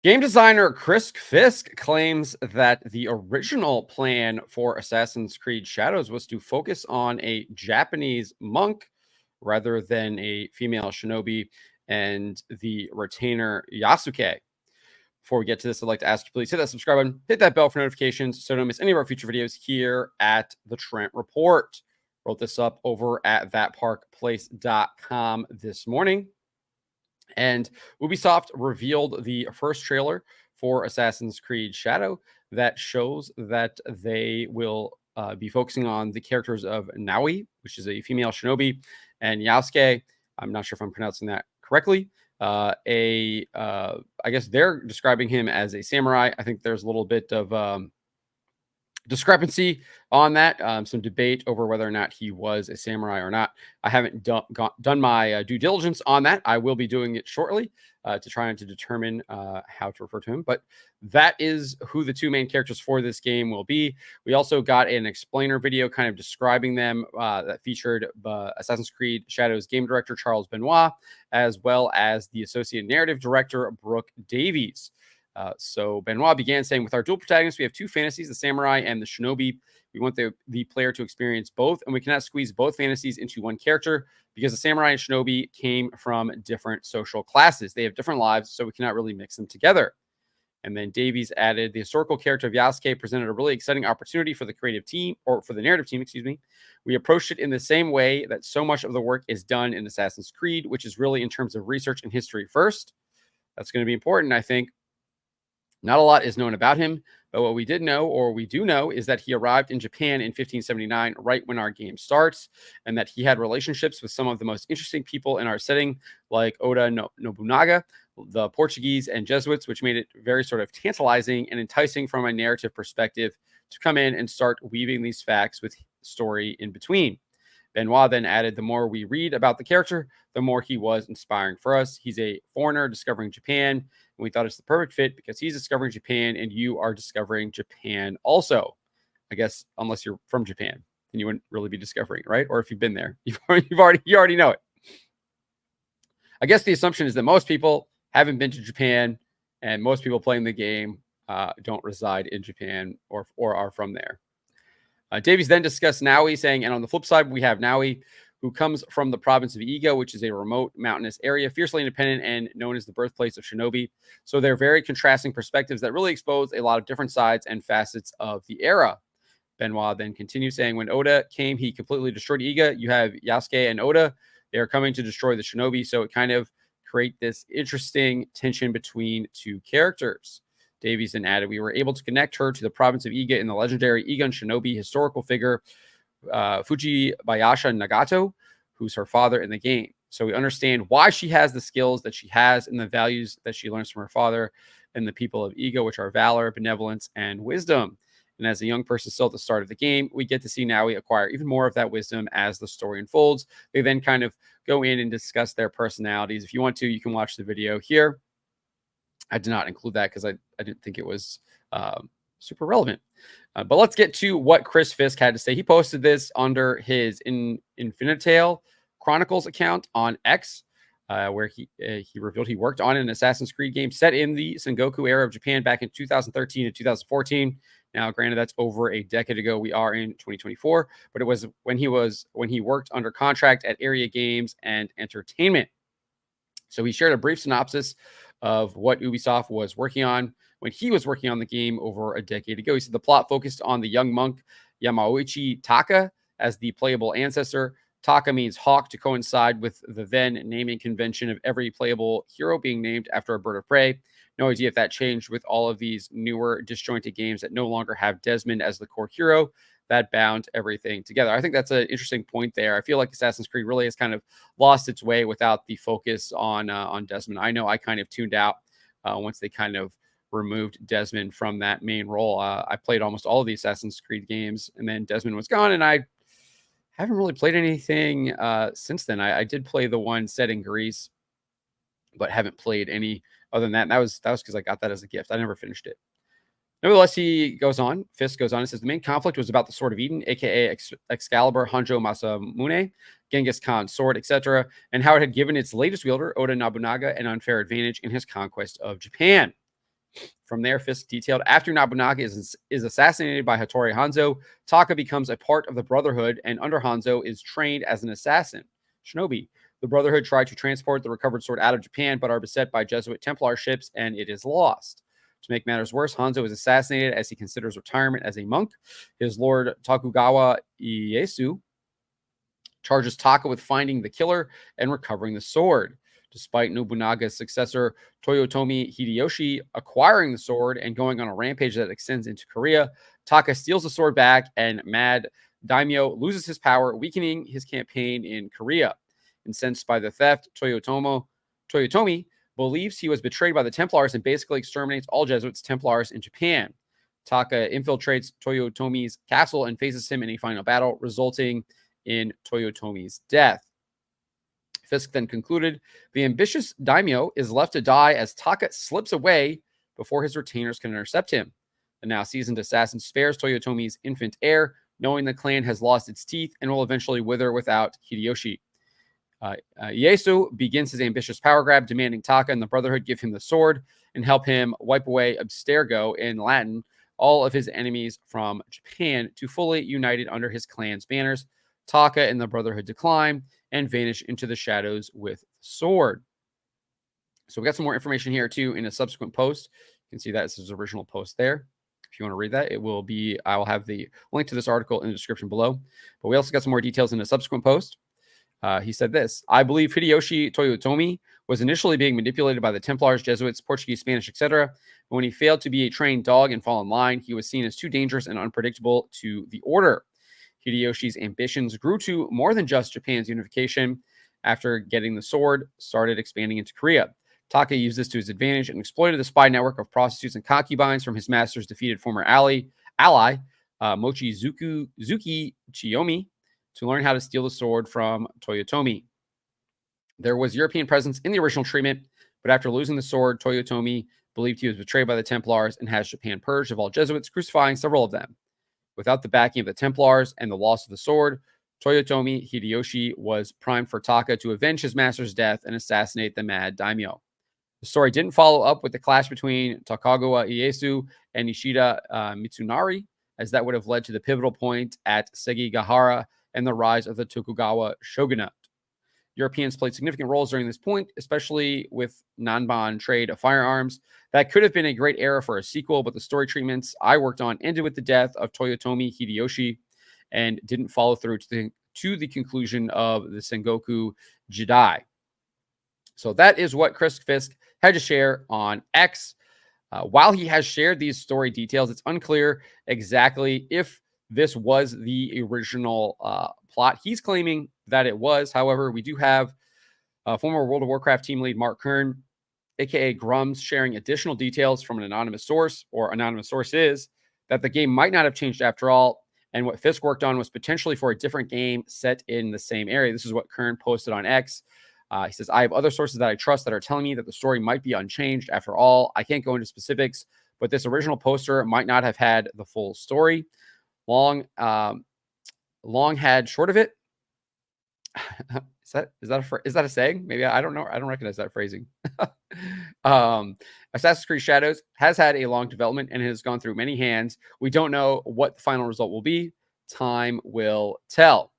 Game designer Chris Fisk claims that the original plan for Assassin's Creed Shadows was to focus on a Japanese monk rather than a female shinobi and the retainer Yasuke. Before we get to this, I'd like to ask you please hit that subscribe button, hit that bell for notifications so don't miss any of our future videos here at the Trent Report. Wrote this up over at thatparkplace.com this morning. And Ubisoft revealed the first trailer for Assassin's Creed Shadow that shows that they will be focusing on the characters of Naui, which is a female shinobi, and Yasuke. I'm not sure if I'm pronouncing that correctly. I guess they're describing him as a samurai. I think there's a little bit of discrepancy on that. Some debate over whether or not he was a samurai or not. I haven't done my due diligence on that. I will be doing it shortly to try and to determine how to refer to him. But that is who the two main characters for this game will be. We also got an explainer video kind of describing them that featured Assassin's Creed Shadows game director Charles Benoit, as well as the associate narrative director Brooke Davies. So Benoit began saying, with our dual protagonists, we have two fantasies, the samurai and the shinobi. We want the player to experience both, and we cannot squeeze both fantasies into one character because the samurai and shinobi came from different social classes. They have different lives, so we cannot really mix them together. And then Davies added, the historical character of Yasuke presented a really exciting opportunity for the creative team, or for the narrative team, excuse me. We approached it in the same way that so much of the work is done in Assassin's Creed, which is really in terms of research and history first. That's going to be important, I think. Not a lot is known about him, but what we did know, or we do know, is that he arrived in Japan in 1579, right when our game starts, and that he had relationships with some of the most interesting people in our setting, like Oda Nobunaga, the Portuguese, and Jesuits, which made it very sort of tantalizing and enticing from a narrative perspective to come in and start weaving these facts with story in between. Benoit then added, the more we read about the character, the more he was inspiring for us. He's a foreigner discovering Japan, and we thought it's the perfect fit because he's discovering Japan and you are discovering Japan also. I guess unless you're from Japan, then you wouldn't really be discovering it, right? Or if you've been there, you already know it. I guess the assumption is that most people haven't been to Japan, and most people playing the game don't reside in Japan or are from there. Davies then discussed Naui, saying, and on the flip side, we have Naui, who comes from the province of Iga, which is a remote mountainous area, fiercely independent and known as the birthplace of shinobi. So they're very contrasting perspectives that really expose a lot of different sides and facets of the era. Benoit then continues saying, when Oda came, he completely destroyed Iga. You have Yasuke and Oda. They are coming to destroy the shinobi. So it kind of create this interesting tension between two characters. Davies then added, we were able to connect her to the province of Iga in the legendary Igan shinobi historical figure Fujibayasha Nagato, who's her father in the game. So we understand why she has the skills that she has and the values that she learns from her father and the people of Iga, which are valor, benevolence, and wisdom. And as a young person still at the start of the game, we get to see Naui acquire even more of that wisdom as the story unfolds. They then kind of go in and discuss their personalities. If you want to, you can watch the video here. I did not include that because I didn't think it was super relevant. But let's get to what Chris Fisk had to say. He posted this under his Infinitale Chronicles account on X, where he revealed he worked on an Assassin's Creed game set in the Sengoku era of Japan back in 2013 and 2014. Now, granted, that's over a decade ago. We are in 2024, but it was when he worked under contract at Area Games and Entertainment. So he shared a brief synopsis of what Ubisoft was working on when he was working on the game over a decade ago. He said the plot focused on the young monk Yamauchi Taka as the playable ancestor. Taka means hawk to coincide with the then naming convention of every playable hero being named after a bird of prey. No idea if that changed with all of these newer disjointed games that no longer have Desmond as the core hero. That bound everything together. I think that's an interesting point there. I feel like Assassin's Creed really has kind of lost its way without the focus on Desmond. I know I kind of tuned out once they kind of removed Desmond from that main role. I played almost all of the Assassin's Creed games, and then Desmond was gone, and I haven't really played anything since then. I did play the one set in Greece, but haven't played any other than that. And that was because I got that as a gift. I never finished it. Nevertheless, Fisk goes on and says, the main conflict was about the Sword of Eden, aka Excalibur, Hanjo Masamune, Genghis Khan's sword, etc., and how it had given its latest wielder, Oda Nobunaga, an unfair advantage in his conquest of Japan. From there, Fisk detailed, after Nobunaga is assassinated by Hattori Hanzo, Taka becomes a part of the Brotherhood, and under Hanzo is trained as an assassin. Shinobi. The Brotherhood tried to transport the recovered sword out of Japan, but are beset by Jesuit Templar ships, and it is lost. To make matters worse, Hanzo is assassinated as he considers retirement as a monk. His lord Tokugawa Ieyasu charges Taka with finding the killer and recovering the sword. Despite Nobunaga's successor, Toyotomi Hideyoshi, acquiring the sword and going on a rampage that extends into Korea, Taka steals the sword back, and Mad Daimyo loses his power, weakening his campaign in Korea. Incensed by the theft, Toyotomi believes he was betrayed by the Templars and basically exterminates all Jesuits Templars in Japan. Taka infiltrates Toyotomi's castle and faces him in a final battle, resulting in Toyotomi's death. Fisk then concluded, the ambitious daimyo is left to die as Taka slips away before his retainers can intercept him. The now seasoned assassin spares Toyotomi's infant heir, knowing the clan has lost its teeth and will eventually wither without Hideyoshi. Ieyasu begins his ambitious power grab, demanding Taka and the Brotherhood give him the sword and help him wipe away abstergo, in Latin, all of his enemies from Japan, to fully united under his clan's banners. Taka and the Brotherhood decline and vanish into the shadows with the sword. So we got some more information here too in a subsequent post. You can see that it's his original post there. If you want to read that, I will have the link to this article in the description below. But we also got some more details in a subsequent post. He said this: I believe Hideyoshi Toyotomi was initially being manipulated by the Templars, Jesuits, Portuguese, Spanish, etc. But when he failed to be a trained dog and fall in line, he was seen as too dangerous and unpredictable to the order. Hideyoshi's ambitions grew to more than just Japan's unification. After getting the sword, started expanding into Korea. Taka used this to his advantage and exploited the spy network of prostitutes and concubines from his master's defeated former ally Mochizuki Chiyomi, to learn how to steal the sword from Toyotomi. There was European presence in the original treatment, but after losing the sword, Toyotomi believed he was betrayed by the Templars and has Japan purged of all Jesuits, crucifying several of them. Without the backing of the Templars and the loss of the sword, Toyotomi Hideyoshi was primed for Taka to avenge his master's death and assassinate the Mad Daimyo. The story didn't follow up with the clash between Tokugawa Ieyasu and Nishida Mitsunari, as that would have led to the pivotal point at Sekigahara and the rise of the Tokugawa shogunate. Europeans played significant roles during this point, especially with non-bond trade of firearms. That could have been a great era for a sequel, but the story treatments I worked on ended with the death of Toyotomi Hideyoshi and didn't follow through to the conclusion of the Sengoku Jidai. So that is what Chris Fisk had to share on X. While he has shared these story details, it's unclear exactly if this was the original plot. He's claiming that it was. However, we do have former World of Warcraft team lead Mark Kern, aka Grums, sharing additional details from an anonymous source, or anonymous sources, that the game might not have changed after all, and what Fisk worked on was potentially for a different game set in the same area. This is what Kern posted on X. He says, I have other sources that I trust that are telling me that the story might be unchanged after all. I can't go into specifics, but this original poster might not have had the full story. Long had short of it. Is that a saying? Maybe I don't know. I don't recognize that phrasing. Assassin's Creed Shadows has had a long development and has gone through many hands. We don't know what the final result will be. Time will tell.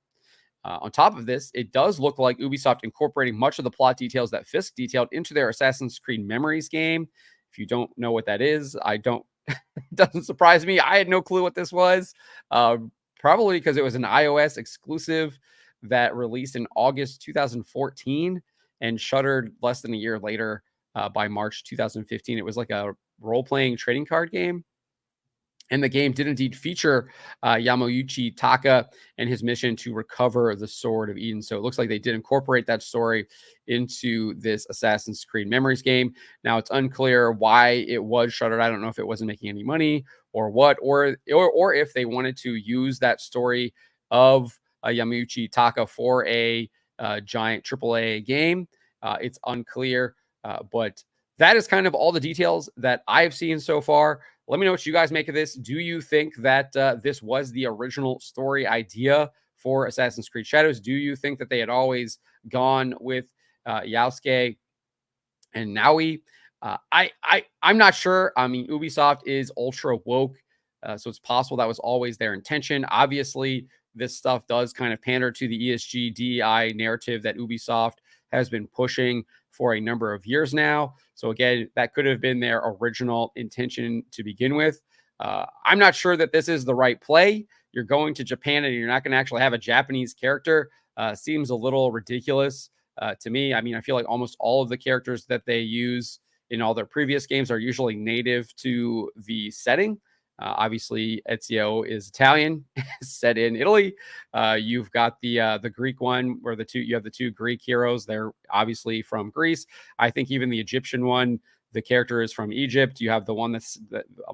On top of this, it does look like Ubisoft incorporating much of the plot details that Fisk detailed into their Assassin's Creed Memories game. If you don't know what that is, it doesn't surprise me. I had no clue what this was. Probably because it was an iOS exclusive that released in August 2014 and shuttered less than a year later by March 2015. It was like a role-playing trading card game. And the game did indeed feature Yamauchi Taka and his mission to recover the Sword of Eden. So it looks like they did incorporate that story into this Assassin's Creed Memories game. Now, it's unclear why it was shuttered. I don't know if it wasn't making any money or what, or if they wanted to use that story of Yamauchi Taka for a giant AAA game. It's unclear, but that is kind of all the details that I've seen so far. Let me know what you guys make of this. Do you think that this was the original story idea for Assassin's Creed Shadows? Do you think that they had always gone with Yasuke and Naui? I'm not sure. I mean, Ubisoft is ultra woke, so it's possible that was always their intention. Obviously, this stuff does kind of pander to the ESG DEI narrative that Ubisoft has been pushing for a number of years now. So again, that could have been their original intention to begin with. I'm not sure that this is the right play. You're going to Japan and you're not going to actually have a Japanese character. Seems a little ridiculous to me. I mean, I feel like almost all of the characters that they use in all their previous games are usually native to the setting. Obviously, Ezio is Italian, set in Italy. You've got the Greek one, where you have the two Greek heroes. They're obviously from Greece. I think even the Egyptian one, the character is from Egypt. You have the one that's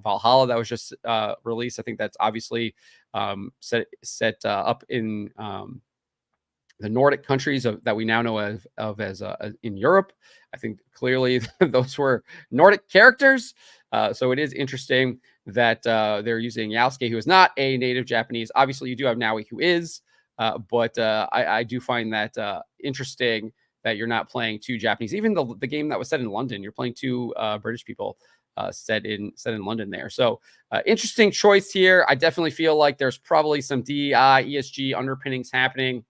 Valhalla that was just released. I think that's obviously set up in the Nordic countries that we now know of as in Europe. I think clearly those were Nordic characters. So it is interesting that they're using Yasuke, who is not a native Japanese. Obviously, you do have Naui, who is, but I do find that interesting that you're not playing two Japanese. Even the game that was set in London, you're playing two British people set in London there. So interesting choice here. I definitely feel like there's probably some DEI, ESG underpinnings happening.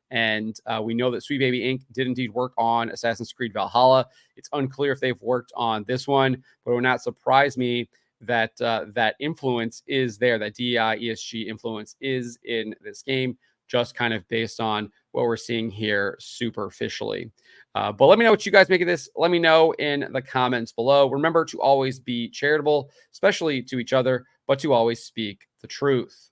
And we know that Sweet Baby Inc. did indeed work on Assassin's Creed Valhalla. It's unclear if they've worked on this one, but it would not surprise me that that influence is there, that DEI, ESG influence is in this game, just kind of based on what we're seeing here superficially. But let me know what you guys make of this. Let me know in the comments below. Remember to always be charitable, especially to each other, but to always speak the truth.